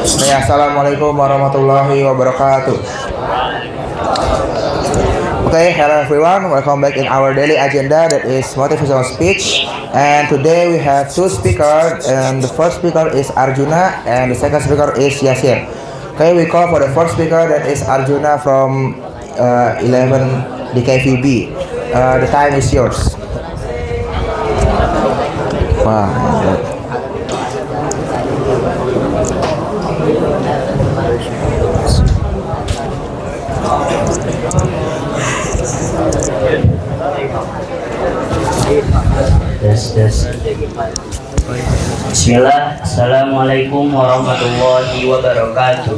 Assalamualaikum warahmatullahi wabarakatuh. Okay, hello everyone. Welcome back in our daily agenda that is motivational speech. And today we have two speakers, and the first speaker is Arjuna, and the second speaker is Yasir. Okay, we call for the first speaker that is Arjuna from 11 DKVB. The time is yours. Wow. Tes. Bismillah. Assalamualaikum warahmatullahi wabarakatuh.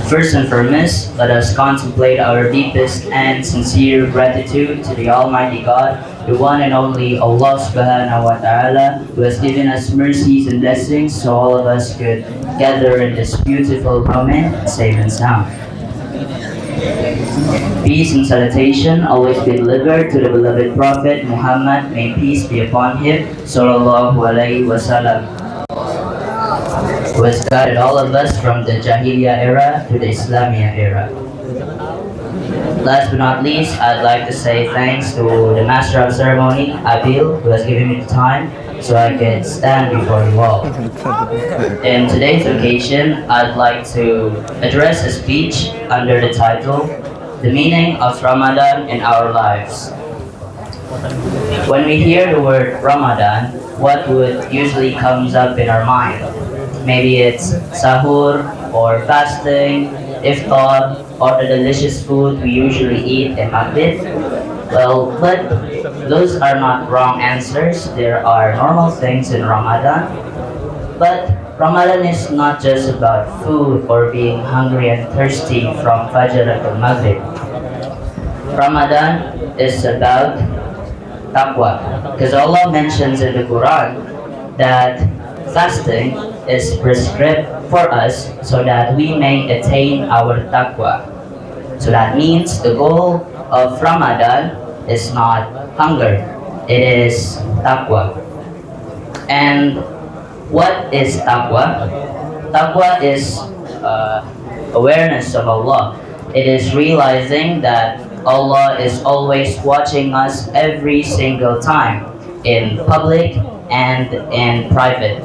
First and foremost, let us contemplate our deepest and sincere gratitude to the Almighty God, the one and only Allah Subhanahu wa Ta'ala, who has given us mercies and blessings so all of us could gather in this beautiful moment safe and sound. Peace and salutation always be delivered to the beloved Prophet Muhammad, may peace be upon him, sallallahu alaihi wasallam, who has guided all of us from the Jahiliyyah era to the Islamiyah era. Last but not least, I'd like to say thanks to the Master of Ceremony, Abil, who has given me the time so I could stand before you all. In today's occasion, I'd like to address a speech under the title, The Meaning of Ramadan in Our Lives. When we hear the word Ramadan, what would usually comes up in our mind? Maybe it's sahur or fasting, iftar, or the delicious food we usually eat in Maghrib. Well, but those are not wrong answers. There are normal things in Ramadan. But Ramadan is not just about food or being hungry and thirsty from Fajr until Maghrib. Ramadan is about taqwa. Because Allah mentions in the Quran that fasting is prescribed for us so that we may attain our taqwa. So that means the goal of Ramadan is not hunger, it is taqwa. And what is taqwa? Taqwa is awareness of Allah. It is realizing that Allah is always watching us every single time, in public and in private.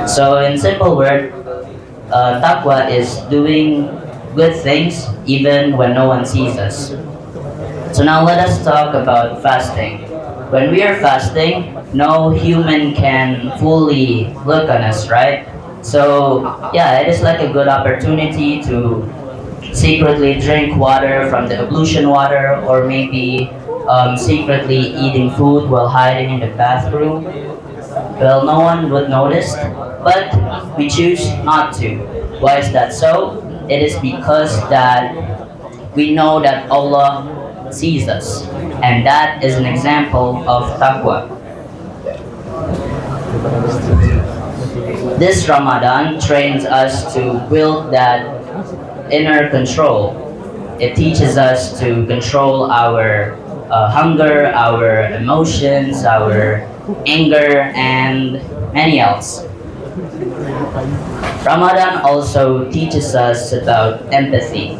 So in simple word, taqwa is doing good things even when no one sees us. So now let us talk about fasting. When we are fasting, no human can fully look on us, right? So yeah, it is like a good opportunity to secretly drink water from the ablution water, or maybe secretly eating food while hiding in the bathroom. Well, no one would notice, but we choose not to. Why is that so? It is because that we know that Allah sees us, and that is an example of taqwa. This Ramadan trains us to build that inner control. It teaches us to control our hunger, our emotions, our anger, and many else. Ramadan also teaches us about empathy.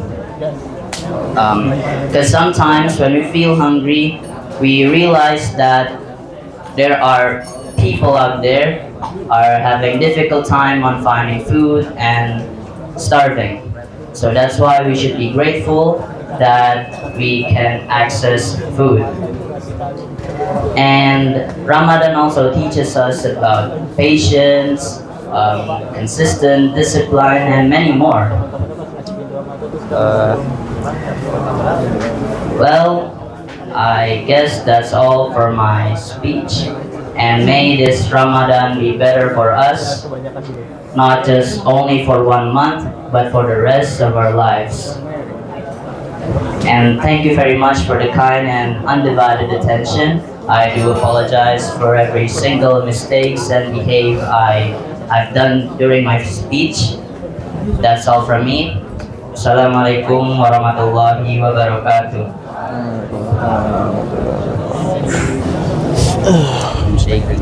Because sometimes when we feel hungry, we realize that there are people out there are having difficult time on finding food and starving. So that's why we should be grateful that we can access food. And Ramadan also teaches us about patience, consistent discipline, and many more. Well, I guess that's all for my speech. And may this Ramadan be better for us, not just only for 1 month, but for the rest of our lives. And thank you very much for the kind and undivided attention. I do apologize for every single mistakes and behave I've done during my speech. That's all from me. Assalamualaikum warahmatullahi wabarakatuh. I'm shaking.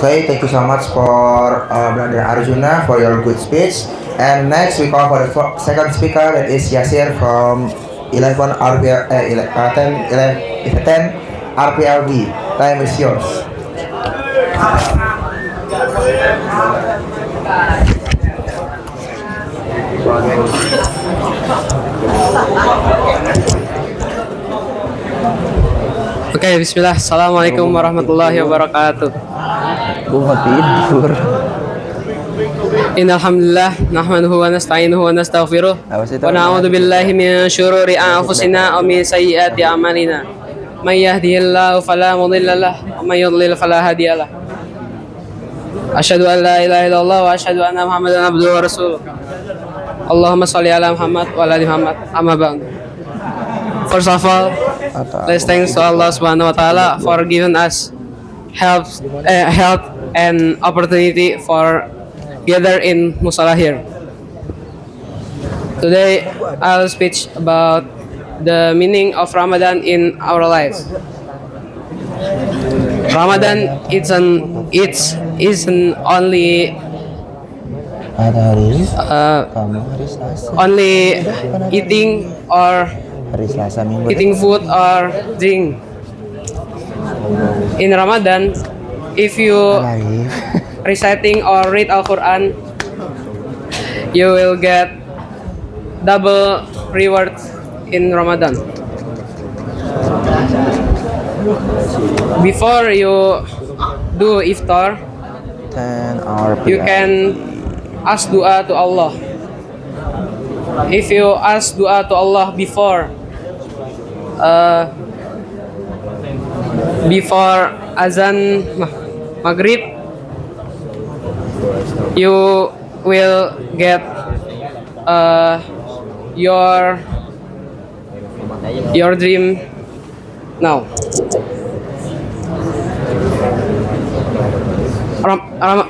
Okay, thank you so much for Brother Arjuna for your good speech. And next we call for the second speaker, that is Yasir from 11 RPL, 10 RPLB. Time is yours. Oke, bismillah. Assalamualaikum warahmatullahi wabarakatuh. Gua mau tidur. Innalhamdulillah nahmaduhu wa nasta'inuhu wa nastaghfiruh wa na'udzu billahi min syururi anfusina wa min sayyiati a'malina. May yahdihillahu fala mudilla lahu wa may yudlil fala hadiyalah. Asyhadu an la ilaha illallah wa asyhadu anna Muhammadan abduhu wa rasuluh. Allahumma shalli ala Muhammad wa ala ali Muhammad. Amma ba'd. First of all, let's thanks to Allah Subhanahu wa taala for giving us health and opportunity for gather in Musala here. Today I'll speak about the meaning of Ramadan in our lives. Ramadan isn't only eating or Hari Selasa Minggu. eating food or drink. In Ramadan, if you reciting or read Al-Quran, you will get double reward in Ramadan. Before you do iftar, 10 RPL. you can ask dua to Allah. If you ask dua to Allah before azan maghrib, you will get your dream now.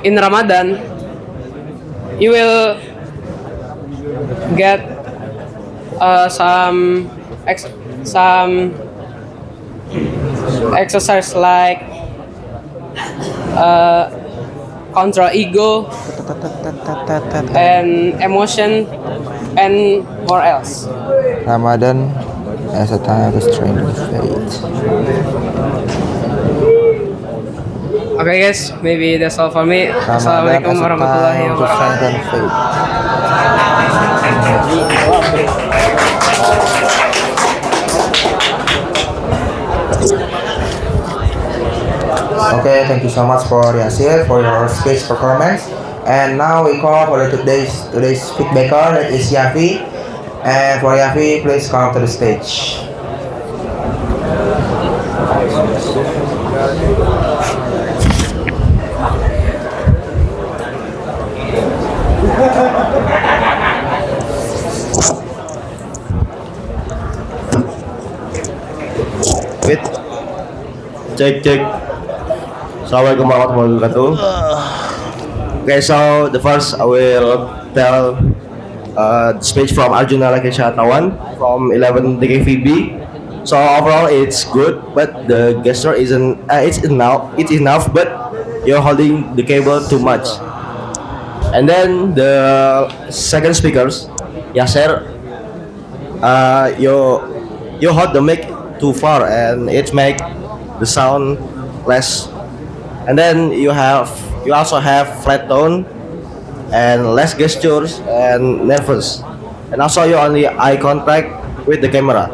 In Ramadan, you will get some exercise like control ego and emotion and more else. Ramadan as a time to strengthen faith. Okay guys, maybe that's all for me. Ramadan Assalamualaikum as a warahmatullahi time to wabarakatuh. strengthen faith. Okay, thank you so much for Yasir for your speech performance. And now we call for today's feedbacker, that is Yafi. And for Yafi, please come to the stage. Wait. Cek. Assalamualaikum warahmatullahi wabarakatuh. Okay, so the first I will tell the speech from Arjuna Lakesha Tawan from 11 DKVB. So overall it's good, but the gesture isn't. It's enough, but you're holding the cable too much. And then the second speakers, Yasser, you hold the mic too far and it make the sound less. And then you also have flat tone and less gestures and nervous. And also you only eye contact with the camera.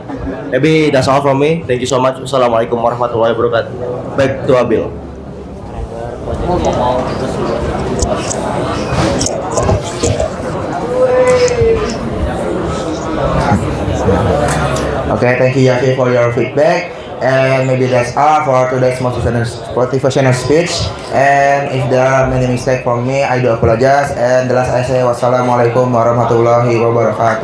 Maybe that's all from me. Thank you so much. Wassalamualaikum warahmatullahi wabarakatuh. Back to Abil. Okay, thank you Yafi for your feedback. And maybe that's all for today's motivational speech. And if there are many mistakes from me, I do apologize. And the last I say, wassalamualaikum warahmatullahi wabarakatuh.